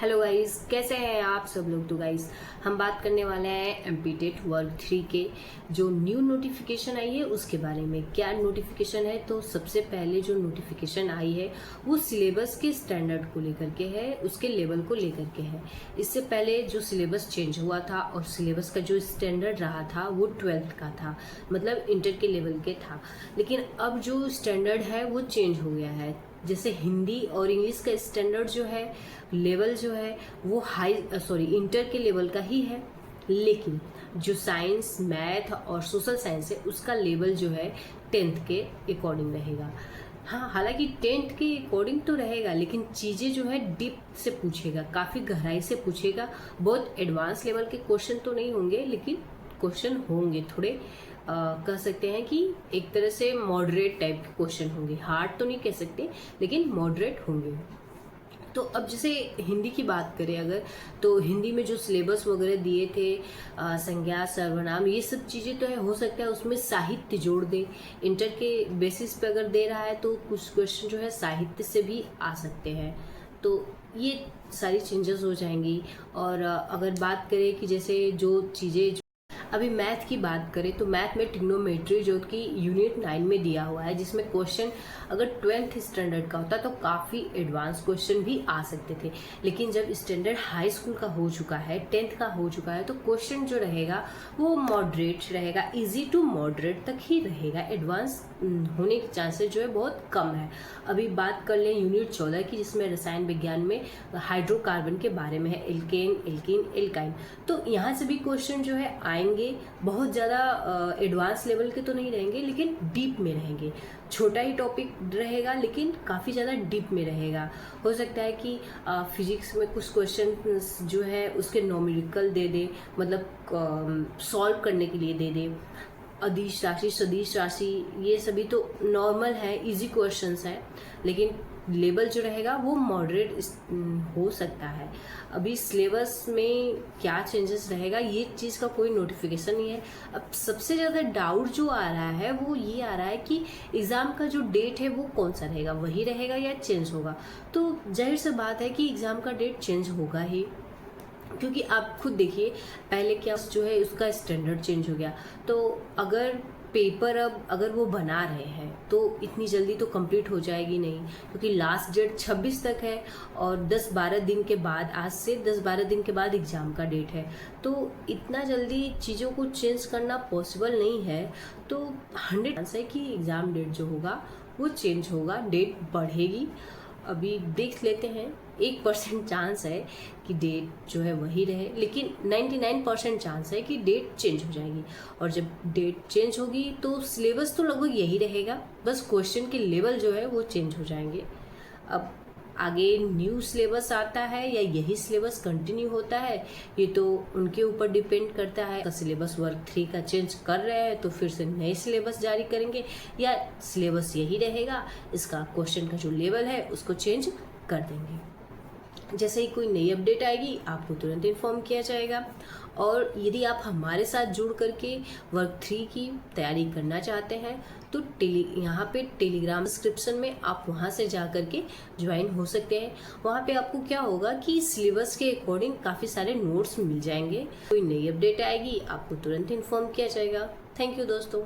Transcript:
Hello guys, कैसे हैं आप सब लोग। तो गाइस हम बात करने वाले हैं एमपीटेट वर्ग 3 के जो न्यू नोटिफिकेशन आई है उसके बारे में। क्या नोटिफिकेशन है? तो सबसे पहले जो नोटिफिकेशन आई है वो सिलेबस के स्टैंडर्ड को लेकर के है, उसके लेवल को लेकर के है। इससे पहले जो सिलेबस चेंज हुआ था और सिलेबस का जो स्टैंडर्ड रहा था वो 12th का था, मतलब इंटर के लेवल के था। लेकिन अब जो स्टैंडर्ड है वो चेंज हो गया है। जैसे हिंदी और इंग्लिश का स्टैंडर्ड जो है, लेवल जो है वो इंटर के लेवल का ही है, लेकिन जो साइंस, मैथ और सोशल साइंस है उसका लेवल जो है 10th के अकॉर्डिंग रहेगा। हाँ, हालांकि 10th के अकॉर्डिंग तो रहेगा, लेकिन चीज़ें जो है डीप से पूछेगा, काफ़ी गहराई से पूछेगा। बहुत एडवांस लेवल के क्वेश्चन तो नहीं होंगे, लेकिन क्वेश्चन होंगे थोड़े कह सकते हैं कि एक तरह से मॉडरेट टाइप के क्वेश्चन होंगे। हार्ड तो नहीं कह सकते, लेकिन मॉडरेट होंगे। तो अब जैसे हिंदी की बात करें अगर, तो हिंदी में जो सिलेबस वगैरह दिए थे, संज्ञा, सर्वनाम, ये सब चीज़ें तो है, हो सकता है उसमें साहित्य जोड़ दे। इंटर के बेसिस पे अगर दे रहा है तो कुछ क्वेश्चन जो है साहित्य से भी आ सकते हैं। तो ये सारी चेंजेस हो जाएंगी। और अगर बात करें कि जैसे जो चीज़ें अभी मैथ की बात करें तो मैथ में ट्रिग्नोमेट्री जो कि यूनिट 9 में दिया हुआ है, जिसमें क्वेश्चन अगर 12th स्टैंडर्ड का होता तो काफ़ी एडवांस क्वेश्चन भी आ सकते थे। लेकिन जब स्टैंडर्ड हाई स्कूल का हो चुका है, 10th का हो चुका है, तो क्वेश्चन जो रहेगा वो मॉडरेट रहेगा, इजी टू मॉडरेट तक ही रहेगा। एडवांस होने के चांसेस जो है बहुत कम है। अभी बात कर लें यूनिट 14 की, जिसमें रसायन विज्ञान में हाइड्रोकार्बन के बारे में है, एल्केन, एल्कीन, एल्काइन। तो यहाँ से भी क्वेश्चन जो है आएंगे। बहुत ज़्यादा एडवांस लेवल के तो नहीं रहेंगे, लेकिन डीप में रहेंगे। छोटा ही टॉपिक रहेगा, लेकिन काफ़ी ज़्यादा डीप में रहेगा। हो सकता है कि फिजिक्स में कुछ क्वेश्चन जो है उसके न्यूमेरिकल दे दे, मतलब सॉल्व करने के लिए दे दे। अदिश राशि, सदिश राशि, ये सभी तो नॉर्मल है, इजी क्वेश्चंस हैं, लेकिन लेवल जो रहेगा वो मॉडरेट हो सकता है। अभी सिलेबस में क्या चेंजेस रहेगा ये चीज़ का कोई नोटिफिकेशन नहीं है। अब सबसे ज़्यादा डाउट जो आ रहा है वो ये आ रहा है कि एग्ज़ाम का जो डेट है वो कौन सा रहेगा, वही रहेगा या चेंज होगा। तो जाहिर सी बात है कि एग्ज़ाम का डेट चेंज होगा ही, क्योंकि आप खुद देखिए पहले क्या जो है उसका स्टैंडर्ड चेंज हो गया। तो अगर पेपर अब अगर वो बना रहे हैं तो इतनी जल्दी तो कंप्लीट हो जाएगी नहीं, क्योंकि लास्ट डेट 26 तक है और 10-12 दिन के बाद, आज से 10-12 दिन के बाद एग्ज़ाम का डेट है। तो इतना जल्दी चीज़ों को चेंज करना पॉसिबल नहीं है। तो 100 चांस है कि एग्ज़ाम डेट जो होगा वो चेंज होगा, डेट बढ़ेगी। अभी देख लेते हैं, 1% चांस है कि डेट जो है वही रहे, लेकिन 99% चांस है कि डेट चेंज हो जाएगी। और जब डेट चेंज होगी तो सिलेबस तो लगभग यही रहेगा, बस क्वेश्चन के लेवल जो है वो चेंज हो जाएंगे। अब आगे न्यू सिलेबस आता है या यही सिलेबस कंटिन्यू होता है, ये तो उनके ऊपर डिपेंड करता है। का सिलेबस वर्ग 3 का चेंज कर रहे हैं तो फिर से नए सिलेबस जारी करेंगे, या सिलेबस यही रहेगा, इसका क्वेश्चन का जो लेवल है उसको चेंज कर देंगे। जैसे ही कोई नई अपडेट आएगी आपको तुरंत इन्फॉर्म किया जाएगा। और यदि आप हमारे साथ जुड़ करके वर्ग 3 की तैयारी करना चाहते हैं तो यहाँ पे टेलीग्राम डिस्क्रिप्शन में आप वहाँ से जा करके ज्वाइन हो सकते हैं। वहाँ पे आपको क्या होगा कि सिलेबस के अकॉर्डिंग काफ़ी सारे नोट्स मिल जाएंगे। कोई नई अपडेट आएगी आपको तुरंत इन्फॉर्म किया जाएगा। थैंक यू दोस्तों।